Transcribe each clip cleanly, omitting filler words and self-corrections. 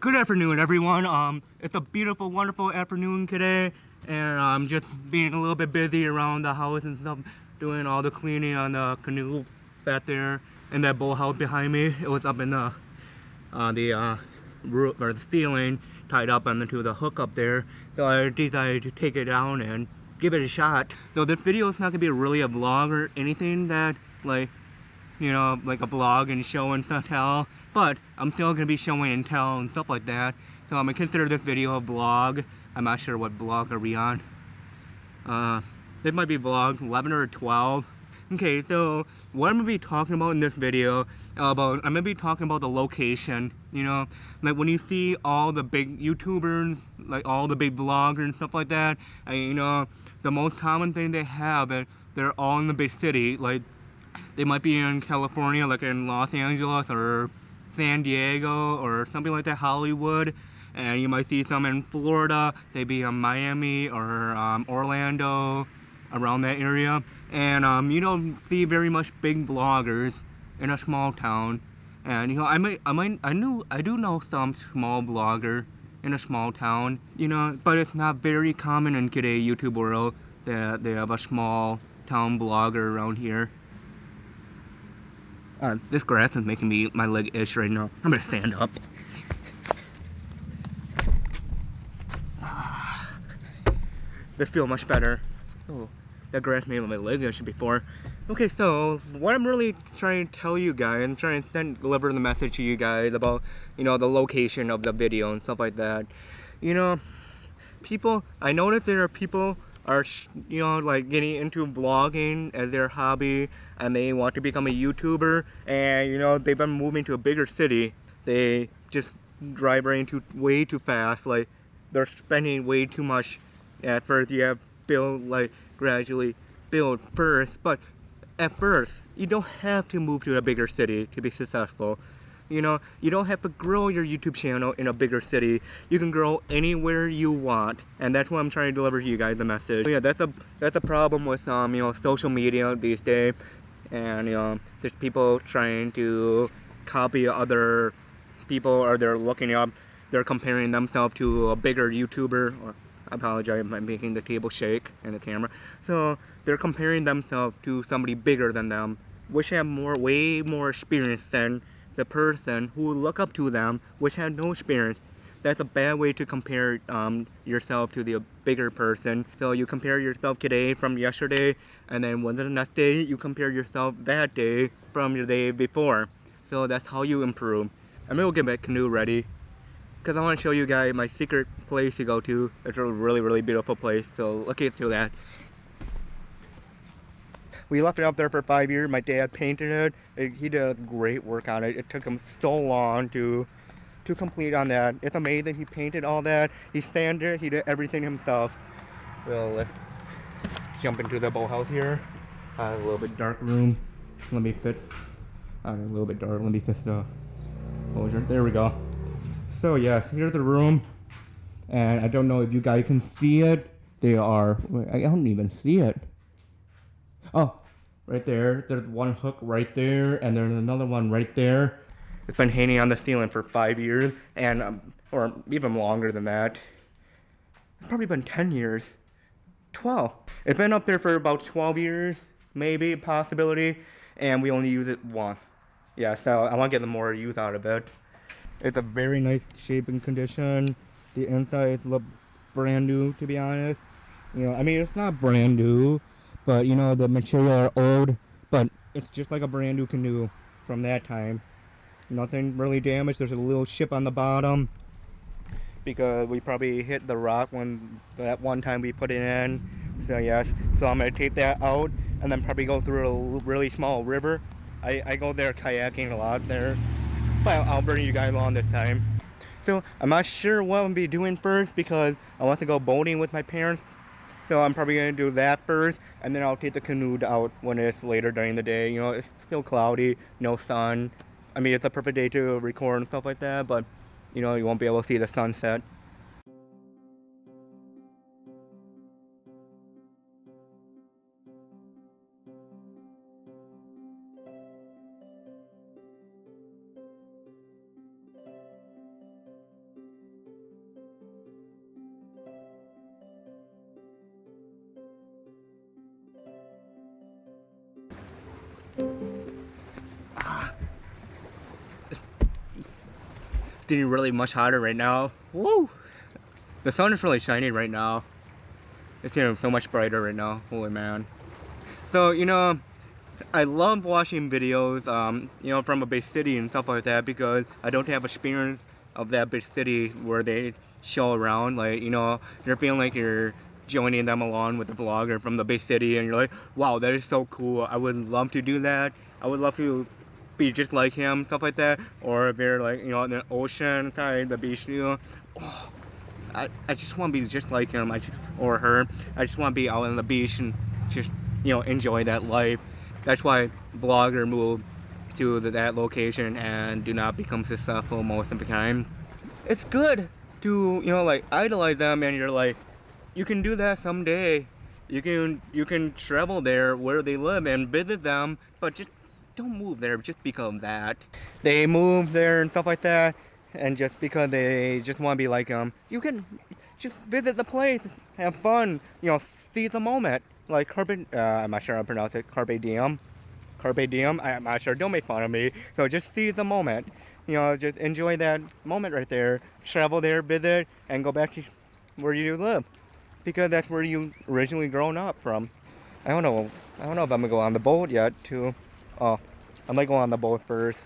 Good afternoon, everyone. It's a beautiful, wonderful afternoon today, and I'm just being a little bit busy around the house and stuff, doing all the cleaning on the canoe back there in that boathouse behind me. It was up in the roof or the ceiling, tied up onto the hook up there. So I decided to take it down and give it a shot. So this video is not gonna be really a vlog or anything that like a vlog and show and tell, but I'm still gonna be showing and tell and stuff like that. So I'm gonna consider this video a vlog. I'm not sure what vlog are we on. This might be vlog 11 or 12. Okay, so what I'm gonna be talking about in this video, I'm gonna be talking about the location. Like when you see all the big YouTubers, like all the big vloggers and stuff like that, and the most common thing they have is they're all in the big city. Like they might be in California, like in Los Angeles or San Diego or something like that, Hollywood. And you might see some in Florida, maybe in Miami or Orlando, around that area. And you don't see very much big bloggers in a small town. And I do know some small blogger in a small town, but it's not very common in today's YouTube world that they have a small town blogger around here. This grass is making my leg itch right now. I'm gonna stand up. This feels much better. Oh, that grass made my leg itch before. Okay, so what I'm really trying to tell you guys, I'm trying to deliver the message to you guys about, the location of the video and stuff like that. I noticed there are people are like getting into vlogging as their hobby, and they want to become a YouTuber, and they've been moving to a bigger city. They just drive way too fast. Like they're spending way too much. At first you have gradually build first, but at first you don't have to move to a bigger city to be successful. You don't have to grow your YouTube channel in a bigger city. You can grow anywhere you want, and that's what I'm trying to deliver to you guys, the message. So yeah, that's a problem with social media these days, and there's people trying to copy other people, or they're comparing themselves to a bigger YouTuber. Or, I apologize, I'm making the table shake and the camera. So they're comparing themselves to somebody bigger than them, which have way more experience than the person who look up to them, which had no experience. That's a bad way to compare yourself to the bigger person. So you compare yourself today from yesterday, and then when the next day you compare yourself that day from the day before. So that's how you improve. I'm gonna get my canoe ready, because I want to show you guys my secret place to go to. It's a really beautiful place, so let's get to that. We left it up there for 5 years. My dad painted it. He did a great work on it. It took him so long to complete on that. It's amazing. He painted all that. He sanded it. He did everything himself. So let's jump into the boathouse here. A little bit dark room. Let me fit. A little bit dark. Let me fit the closure. There we go. So yes, here's the room. And I don't know if you guys can see it. I don't even see it. Oh, right there. There's one hook right there, and there's another one right there. It's been hanging on the ceiling for 5 years, and or even longer than that. It's probably been 10 years. 12. It's been up there for about 12 years, maybe, possibility, and we only use it once. Yeah, so I want to get more use out of it. It's a very nice shape and condition. The inside looks brand new, to be honest. I mean, it's not brand new, but the material are old, but it's just like a brand new canoe from that time. Nothing really damaged. There's a little chip on the bottom because we probably hit the rock that one time we put it in. So yes, so I'm gonna take that out and then probably go through a really small river. I go there kayaking a lot there, but I'll bring you guys along this time. So I'm not sure what I'm gonna be doing first, because I want to go boating with my parents. So I'm probably going to do that first, and then I'll take the canoe out when it's later during the day. It's still cloudy, no sun. I mean, it's a perfect day to record and stuff like that, but you won't be able to see the sunset. getting really much hotter right now. Woo! The sun is really shining right now. It's getting so much brighter right now. Holy man. So, you know, I love watching videos, you know, from a big city and stuff like that because I don't have experience of that big city where they show around. Like, you know, you're feeling like you're joining them along with the vlogger from the big city and you're like, wow, that is so cool. I would love to do that. I would love to be just like him, stuff like that. Or if you're like, you know, in the ocean side, the beach, you know, oh, I just want to be just like him, or her. I just want to be out on the beach and just, you know, enjoy that life. That's why vlogger moved to that location and do not become successful most of the time. It's good to, you know, like idolize them and you're like, you can do that someday. You can travel there where they live and visit them, but just don't move there just because of that. They move there and stuff like that, and just because they just want to be like them. You can just visit the place, have fun, you know, see the moment. Like carpe, I'm not sure how to pronounce it, carpe diem. Carpe diem, I'm not sure, don't make fun of me. So just see the moment. You know, just enjoy that moment right there. Travel there, visit, and go back to where you live. Because that's where you originally grown up from. I don't know if I'm gonna go on the boat yet too. Oh, I might go on the boat first.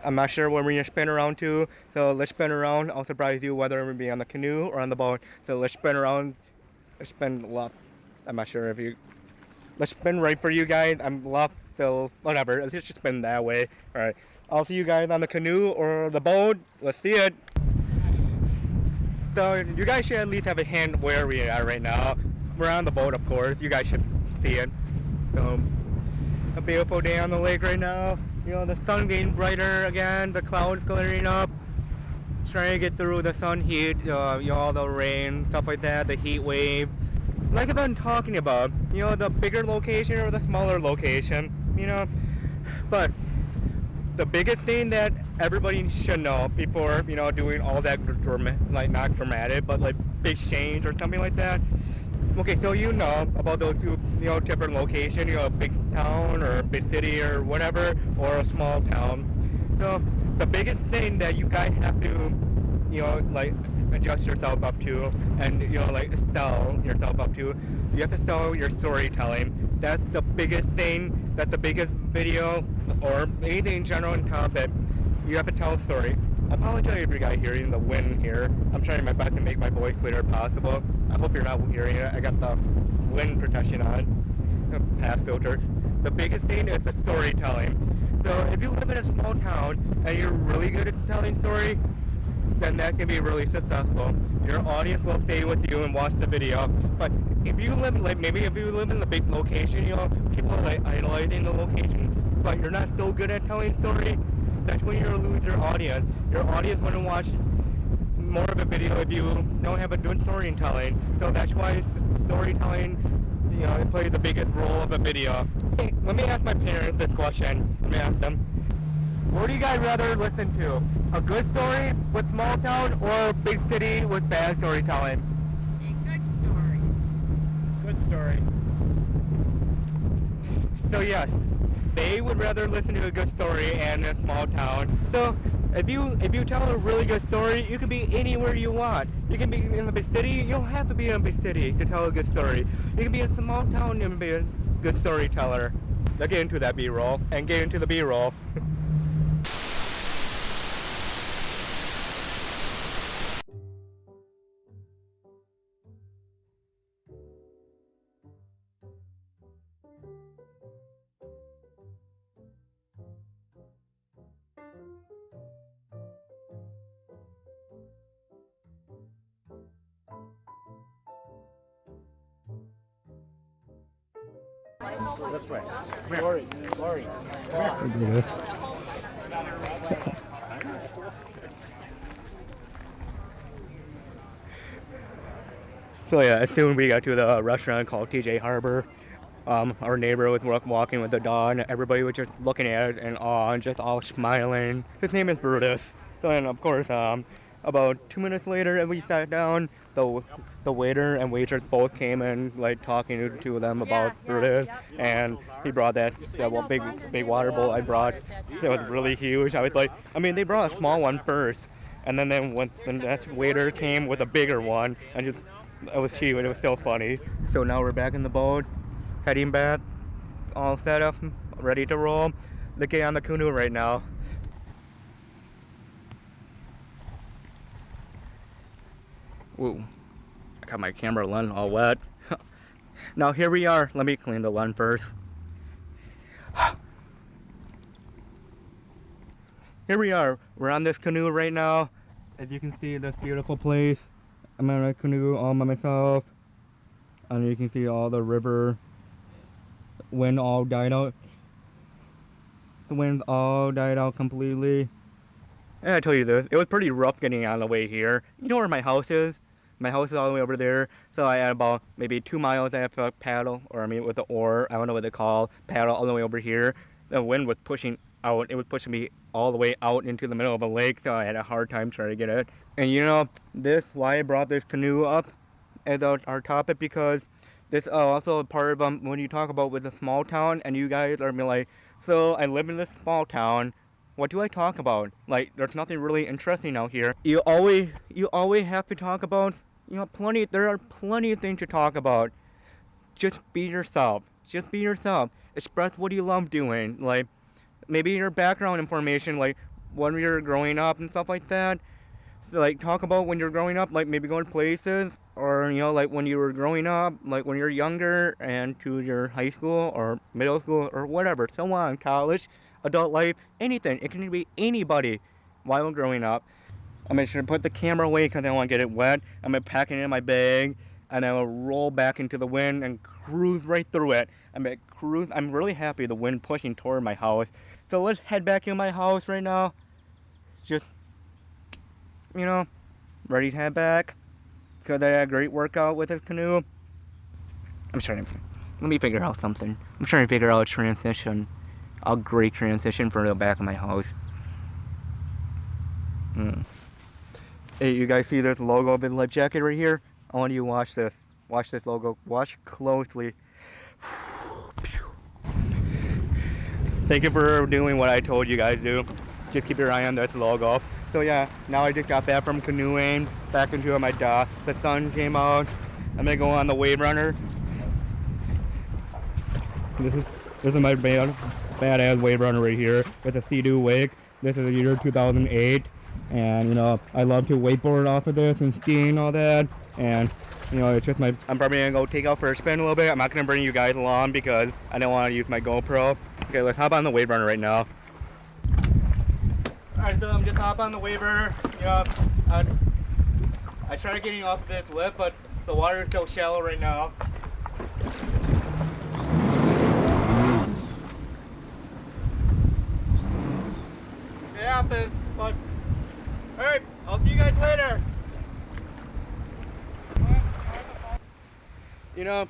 I'm not sure when we're gonna spin around to, so let's spin around. I'll surprise you whether we're gonna be on the canoe or on the boat. So let's spin around. Let's spin left. I'm not sure if you. Let's spin right for you guys. I'm left, so whatever. Let's just spin that way. All right. I'll see you guys on the canoe or the boat. Let's see it. So you guys should at least have a hint where we are right now. We're on the boat, of course. You guys should see it. So a beautiful day on the lake right now. You know, the sun getting brighter again. The clouds clearing up. Trying to get through the sun heat. You know, all the rain, stuff like that. The heat wave. Like I've been talking about. You know, the bigger location or the smaller location. You know, but the biggest thing that everybody should know before, you know, doing all that, like not dramatic, but like big change or something like that. Okay, so you know about those two, you know, different locations, you know, a big town or a big city or whatever, or a small town. So the biggest thing that you guys have to, you know, like adjust yourself up to and, you know, like sell yourself up to, you have to sell your storytelling. That's the biggest thing. That's the biggest video or anything in general in topic. You have to tell a story. I apologize if you guys hearing the wind here. I'm trying my best to make my voice clear as possible. I hope you're not hearing it. I got the wind protection on, pass filters. The biggest thing is the storytelling. So if you live in a small town and you're really good at telling stories, then that can be really successful. Your audience will stay with you and watch the video. But if you live, like maybe if you live in a big location, you know, people are like idolizing the location, but you're not so good at telling stories, that's when you're gonna lose your audience. Your audience wouldn't watch more of a video if you don't have a good storytelling. So that's why storytelling, you know, it plays the biggest role of a video. Hey, let me ask my parents this question. Let me ask them. What do you guys rather listen to? A good story with small town or a big city with bad storytelling? A good story. Good story. So yes, they would rather listen to a good story and a small town. So if you tell a really good story, you can be anywhere you want. You can be in a big city. You don't have to be in a big city to tell a good story. You can be in a small town and be a good storyteller. Let's get into that B-roll and get into the B-roll. This way. Lori. Come here. So yeah, as soon as we got to the restaurant called TJ Harbor, our neighbor was walking with the dog, and everybody was just looking at us in awe and just all smiling. His name is Brutus. So and of course, About 2 minutes later, we sat down. The waiter and waitress both came in, like talking to them about this, and he brought that one big water bowl I brought. It was really huge. I was like, I mean, they brought a small one first, and then that waiter came with a bigger one, and just it was cute. It was so funny. So now we're back in the boat, heading back, all set up, ready to roll. Looking on the canoe right now. Ooh, I got my camera lens all wet. Now here we are. Let me clean the lens first. Here we are. We're on this canoe right now. As you can see, this beautiful place. I'm on a canoe all by myself. And you can see all the river. Wind all died out. The wind all died out completely. And I tell you this, it was pretty rough getting on the way here. You know where my house is? My house is all the way over there. So I had about maybe 2 miles I have to paddle, or I mean with the oar, I don't know what they call, paddle all the way over here. The wind was pushing out, it was pushing me all the way out into the middle of a lake, so I had a hard time trying to get it. And you know, why I brought this canoe up as our topic, because this also a part of when you talk about with a small town, and you guys are like, so I live in this small town, what do I talk about? Like, there's nothing really interesting out here. You always have to talk about, you know, there are plenty of things to talk about. Just be yourself. Just be yourself. Express what you love doing. Like, maybe your background information, like when you're growing up and stuff like that. So, like, talk about when you're growing up, like maybe going places, or, you know, like when you were growing up, like when you're younger and to your high school or middle school or whatever, so on, college, adult life, anything. It can be anybody while growing up. I'm going to put the camera away because I don't want to get it wet. I'm going to pack it in my bag, and I will roll back into the wind and cruise right through it. I'm really happy the wind pushing toward my house. So let's head back to my house right now. Just, you know, ready to head back because I had a great workout with this canoe. Let me figure out something. I'm trying to figure out a transition. A great transition for the back of my house. Hey, you guys see this logo of the life jacket right here? I want you to watch this. Watch this logo. Watch closely. Thank you for doing what I told you guys to do. Just keep your eye on this logo. So yeah, now I just got back from canoeing, back into my dock. The sun came out. I'm gonna go on the Wave Runner. This is my badass Wave Runner right here with a Sea-Doo wake. This is the year 2008. And, you know, I love to wakeboard off of this and skiing and all that. And, you know, it's just I'm probably going to go take out for a spin a little bit. I'm not going to bring you guys along because I don't want to use my GoPro. Okay, let's hop on the Wave Runner right now. Alright, so I'm just hop on the Wave Runner. You know, I tried getting off this lip, but the water is so shallow right now. It happens, but alright, I'll see you guys later. You know,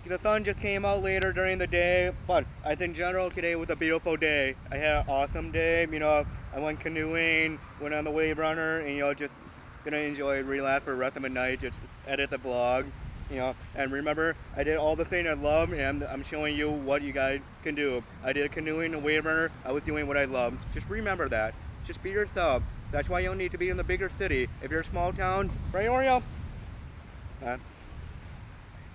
the sun just came out later during the day, but I think in general today was a beautiful day. I had an awesome day. You know, I went canoeing, went on the Wave Runner, and, you know, just gonna enjoy, relax for the rest of the night, just edit the vlog, you know. And remember, I did all the things I love, and I'm showing you what you guys can do. I did canoeing, a Wave Runner, I was doing what I love. Just remember that. Just be yourself. That's why you don't need to be in the bigger city. If you're a small town, right, Oreo?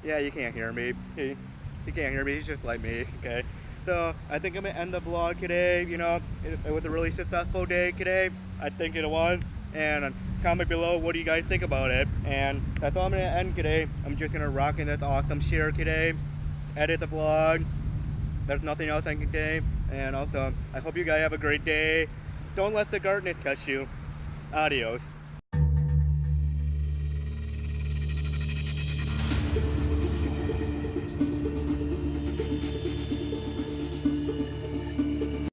Yeah, you can't hear me. He can't hear me. He's just like me. Okay. So I think I'm gonna end the vlog today. You know, it was a really successful day today. I think it was. And comment below what do you guys think about it. And that's all I'm gonna end today. I'm just gonna rock in this awesome share today. Edit the vlog. There's nothing else I can say. And also, I hope you guys have a great day. Don't let the darkness catch you. Adios.